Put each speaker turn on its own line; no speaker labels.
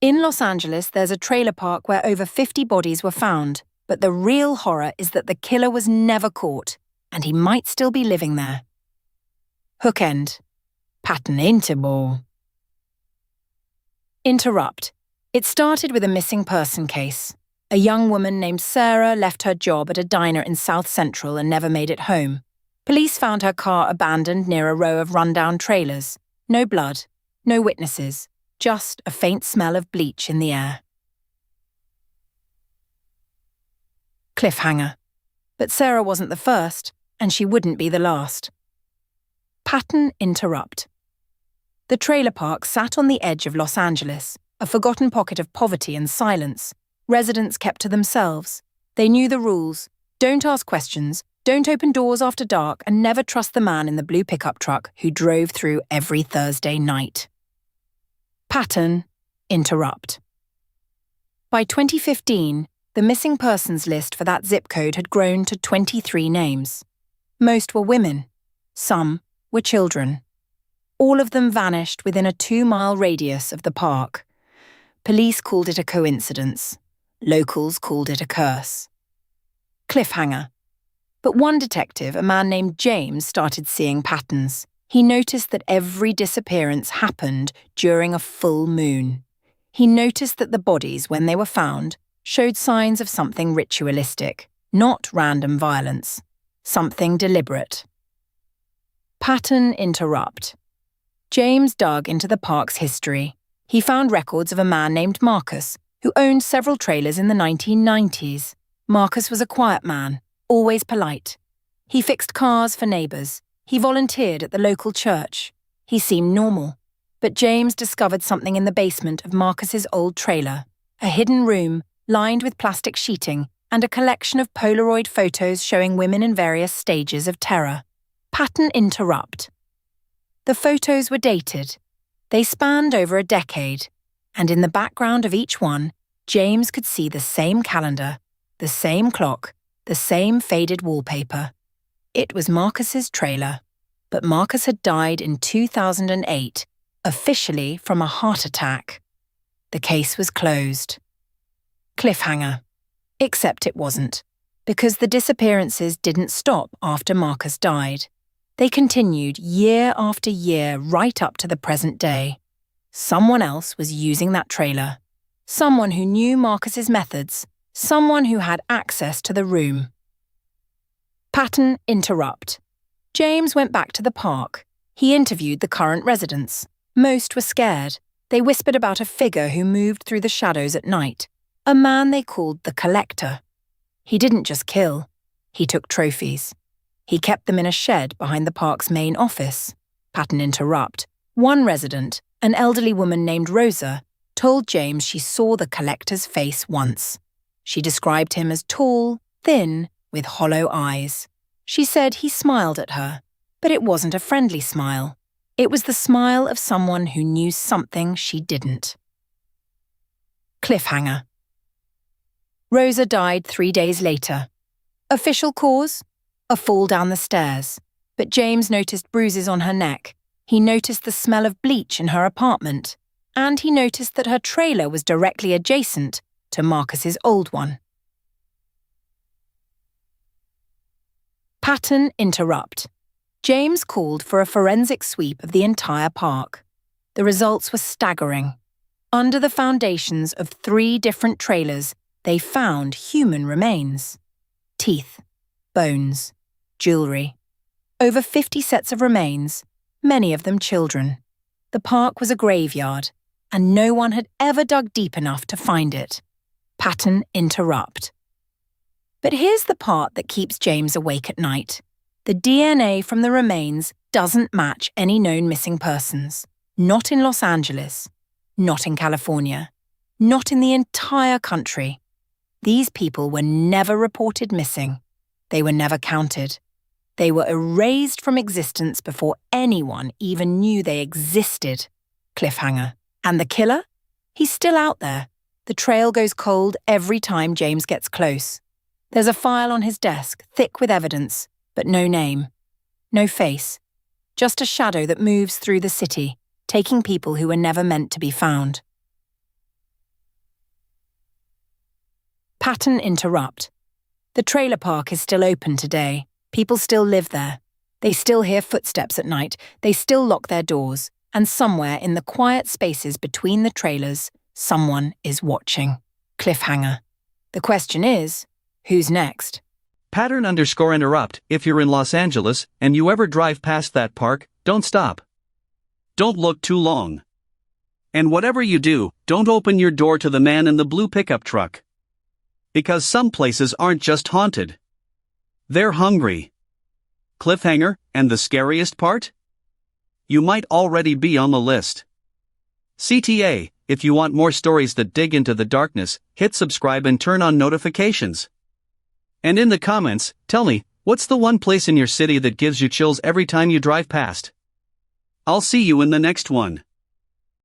In Los Angeles, there's a trailer park where over 50 bodies were found, but the real horror is that the killer was never caught, and he might still be living there. Hookend. Pattern interval. Interrupt. It started with a missing person case. A young woman named Sarah left her job at a diner in South Central and never made it home. Police found her car abandoned near a row of rundown trailers. No blood, no witnesses, just a faint smell of bleach in the air. Cliffhanger. But Sarah wasn't the first, and she wouldn't be the last. Pattern interrupt. The trailer park sat on the edge of Los Angeles, a forgotten pocket of poverty and silence. Residents kept to themselves. They knew the rules. Don't ask questions, don't open doors after dark, and never trust the man in the blue pickup truck who drove through every Thursday night. Pattern interrupt. By 2015, the missing persons list for that zip code had grown to 23 names. Most were women. Some were children. All of them vanished within a 2-mile radius of the park. Police called it a coincidence. Locals called it a curse. Cliffhanger. But one detective, a man named James, started seeing patterns. He noticed that every disappearance happened during a full moon. He noticed that the bodies, when they were found, showed signs of something ritualistic, not random violence, something deliberate. Pattern interrupt. James dug into the park's history. He found records of a man named Marcus, who owned several trailers in the 1990s. Marcus was a quiet man, always polite. He fixed cars for neighbours. He volunteered at the local church. He seemed normal. But James discovered something in the basement of Marcus's old trailer, a hidden room lined with plastic sheeting and a collection of Polaroid photos showing women in various stages of terror. Pattern interrupt. The photos were dated. They spanned over a decade, and in the background of each one, James could see the same calendar, the same clock, the same faded wallpaper. It was Marcus's trailer, but Marcus had died in 2008, officially from a heart attack. The case was closed. Cliffhanger. Except it wasn't, because the disappearances didn't stop after Marcus died. They continued year after year right up to the present day. Someone else was using that trailer. Someone who knew Marcus's methods. Someone who had access to the room. Pattern interrupt. James went back to the park. He interviewed the current residents. Most were scared. They whispered about a figure who moved through the shadows at night. A man they called the Collector. He didn't just kill. He took trophies. He kept them in a shed behind the park's main office. Pattern interrupt. One resident, an elderly woman named Rosa, told James she saw the Collector's face once. She described him as tall, thin, with hollow eyes. She said he smiled at her, but it wasn't a friendly smile. It was the smile of someone who knew something she didn't. Cliffhanger. Rosa died 3 days later. Official cause? A fall down the stairs. But James noticed bruises on her neck. He noticed the smell of bleach in her apartment. And he noticed that her trailer was directly adjacent to Marcus's old one. Pattern interrupt. James called for a forensic sweep of the entire park. The results were staggering. Under the foundations of 3 different trailers, they found human remains. Teeth, bones, jewelry. Over 50 sets of remains, many of them children. The park was a graveyard, and no one had ever dug deep enough to find it. Pattern interrupt. But here's the part that keeps James awake at night. The DNA from the remains doesn't match any known missing persons. Not in Los Angeles. Not in California. Not in the entire country. These people were never reported missing. They were never counted. They were erased from existence before anyone even knew they existed. Cliffhanger. And the killer? He's still out there. The trail goes cold every time James gets close. There's a file on his desk, thick with evidence, but no name. No face. Just a shadow that moves through the city, taking people who were never meant to be found. Pattern interrupt. The trailer park is still open today. People still live there. They still hear footsteps at night. They still lock their doors. And somewhere in the quiet spaces between the trailers, someone is watching. Cliffhanger. The question is, who's next?
Pattern_interrupt. If you're in Los Angeles and you ever drive past that park, don't stop. Don't look too long. And whatever you do, don't open your door to the man in the blue pickup truck. Because some places aren't just haunted. They're hungry. Cliffhanger, and the scariest part? You might already be on the list. CTA, if you want more stories that dig into the darkness, hit subscribe and turn on notifications. And in the comments, tell me, what's the one place in your city that gives you chills every time you drive past? I'll see you in the next one.